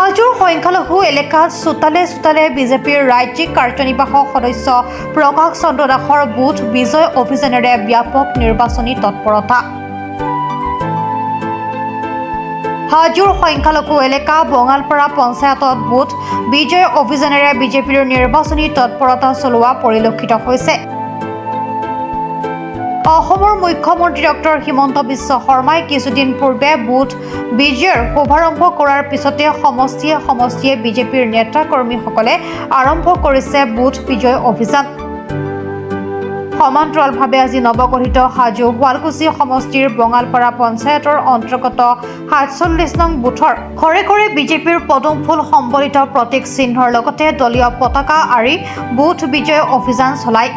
হাজোৰ সংখ্যালঘু এলেকাত চোতালে চোতালে বিজেপিৰ ৰাজ্যিক কাৰ্যনিৰ্বাহক সদস্য প্ৰকাশ চন্দ্ৰ দাসৰ বুথ বিজয় অভিযানেৰে ব্যাপক নিৰ্বাচনী তৎপৰতা। হাজোৰ সংখ্যালঘু এলেকা বঙালপাৰা পঞ্চায়তত বুথ বিজয় অভিযানেৰে বিজেপিৰ নিৰ্বাচনী তৎপৰতা চলোৱা পৰিলক্ষিত হৈছে। অসমৰ মুখ্যমন্ত্ৰী ডক্টৰ হিমন্ত বিশ্ব শৰ্মাই কিছুদিন পূৰ্বে বুথ বিজয়ৰ শুভাৰম্ভ কৰাৰ পিছতে সমষ্টিয়ে বিজেপিৰ নেতা কৰ্মীসকলে আৰম্ভ কৰিছে বুথ বিজয় অভিযান। সমান্তৰালভাৱে আজি নৱগঠিত হাজো শুৱালকুছি সমষ্টিৰ বঙালপাৰা পঞ্চায়তৰ অন্তৰ্গত ৪৭ নং বুথৰ ঘৰে ঘৰে বিজেপিৰ পদুম ফুল সম্বলিত প্ৰতীক চিহ্নৰ লগতে দলীয় পতাকা আঁৰি বুথ বিজয় অভিযান চলায়।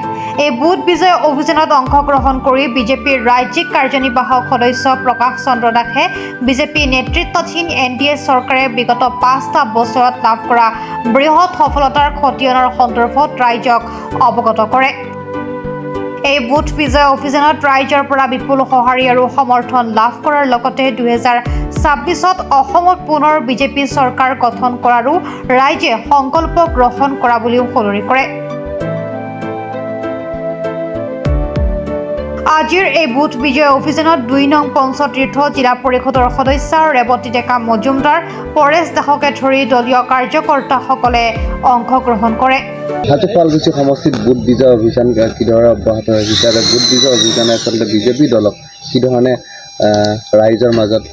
এই বুথ বিজয় অভিযানত অংশগ্ৰহণ কৰি বিজেপিৰ ৰাজ্যিক কাৰ্যনিৰ্বাহক সদস্য প্ৰকাশ চন্দ্ৰ দাসে বিজেপি নেতৃত্বাধীন NDA চৰকাৰে বিগত ৫টা বছৰত লাভ কৰা বৃহৎ সফলতাৰ খতিয়ানৰ সন্দৰ্ভত ৰাইজক অৱগত কৰে। এই বুথ বিজয় অভিযানত ৰাইজৰ পৰা বিপুল সঁহাৰি আৰু সমৰ্থন লাভ কৰাৰ লগতে ২০২৬ত অসমত পুনৰ বিজেপি চৰকাৰ গঠন কৰাৰো ৰাইজে সংকল্প গ্ৰহণ কৰা বুলিও সদৰি কৰে। আজিৰ এই বুথ বিজয় অভিযানত ২ নং পঞ্চতীৰ্থ জিলা পৰিষদৰ সদস্য ৰেৱতী ডেকা মজুমদাৰ, পৰেশ দাসকে ধৰি দলীয় কাৰ্যকৰ্তাসকলে অংশগ্ৰহণ কৰে। হাজো শুৱালকুছি সমষ্টিত বুথ বিজয় অভিযান কিদৰে অব্যাহত ৰাখিছে আৰু বুথ বিজয় অভিযানে আচলতে বিজেপি দলক কি ধৰণে ৰাইজৰ মাজত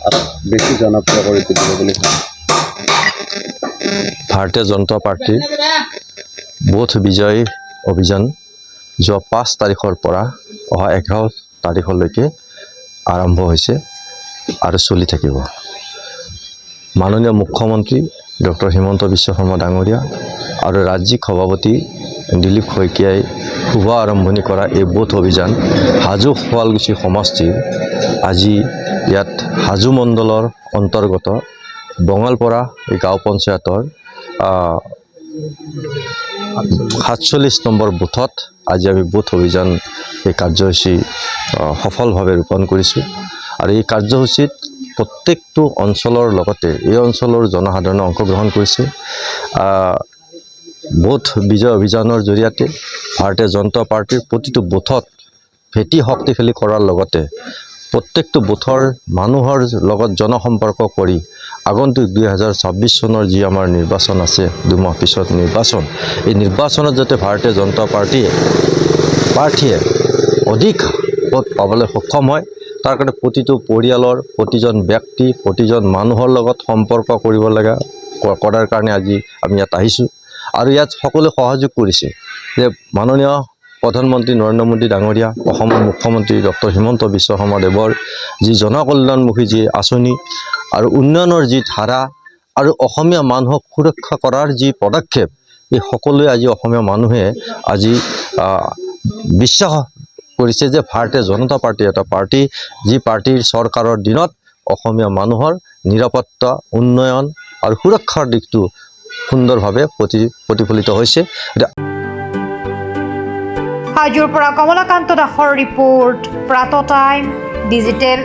বেছি জনপ্ৰিয় কৰি তুলিব বুলি ভাবে? ভাৰতীয় জনতা পাৰ্টীৰ বুথ বিজয় অভিযান যোৱা ৫ তাৰিখৰ পৰা অহা ১১ তাৰিখলৈকে আৰম্ভ হৈছে আৰু চলি থাকিব। মাননীয় মুখ্যমন্ত্ৰী ডক্টৰ হিমন্ত বিশ্ব শৰ্মা ডাঙৰীয়া আৰু ৰাজ্যিক সভাপতি দিলীপ শইকীয়াই শুভ আৰম্ভণি কৰা এই বুথ অভিযান হাজো শুৱালকুছি সমষ্টিৰ আজি ইয়াত হাজো মণ্ডলৰ অন্তৰ্গত বঙালপাৰা এই গাঁও পঞ্চায়তৰ ৪৭ নম্বৰ বুথত আজি আমি বুথ অভিযান এই কাৰ্যসূচী সফলভাৱে ৰূপায়ণ কৰিছোঁ। আৰু এই কাৰ্যসূচীত প্ৰত্যেকটো অঞ্চলৰ লগতে এই অঞ্চলৰ জনসাধাৰণে অংশগ্ৰহণ কৰিছে। বুথ বিজয় অভিযানৰ জৰিয়তে ভাৰতীয় জনতা পাৰ্টীৰ প্ৰতিটো বুথত ভেটি শক্তিশালী কৰাৰ লগতে প্ৰত্যেকটো বুথৰ মানুহৰ লগত জনসম্পৰ্ক কৰি আগন্তুক ২০২৬ চনৰ যি আমাৰ নিৰ্বাচন আছে, ২ মাহ পিছত নিৰ্বাচন, এই নিৰ্বাচনত যাতে ভাৰতীয় জনতা পাৰ্টীয়ে অধিক ভোট পাবলৈ সক্ষম হয়, তাৰ কাৰণে প্ৰতিটো পৰিয়ালৰ প্ৰতিজন ব্যক্তি প্ৰতিজন মানুহৰ লগত সম্পৰ্ক কৰিব লগা কৰাৰ কাৰণে আজি আমি ইয়াত আহিছোঁ। আৰু ইয়াত সকলোৱে সহযোগ কৰিছে যে মাননীয় প্ৰধানমন্ত্ৰী নৰেন্দ্ৰ মোদী ডাঙৰীয়া, অসমৰ মুখ্যমন্ত্ৰী ডক্টৰ হিমন্ত বিশ্ব শৰ্মা দেৱৰ যি জনকল্যাণমুখী যি আঁচনি আৰু উন্নয়নৰ যি ধাৰা আৰু অসমীয়া মানুহক সুৰক্ষা কৰাৰ যি পদক্ষেপ, এই সকলোৱে আজি অসমীয়া মানুহে আজি বিশ্বাস কৰিছে যে ভাৰতীয় জনতা পাৰ্টী এটা পাৰ্টী যি পাৰ্টীৰ চৰকাৰৰ দিনত অসমীয়া মানুহৰ নিৰাপত্তা, উন্নয়ন আৰু সুৰক্ষাৰ দিশটো সুন্দৰভাৱে প্ৰতিফলিত হৈছে। হাজোৰ পৰা কমলাকান্ত দাসৰ ৰিপৰ্ট, প্ৰাত টাইম ডিজিটেল।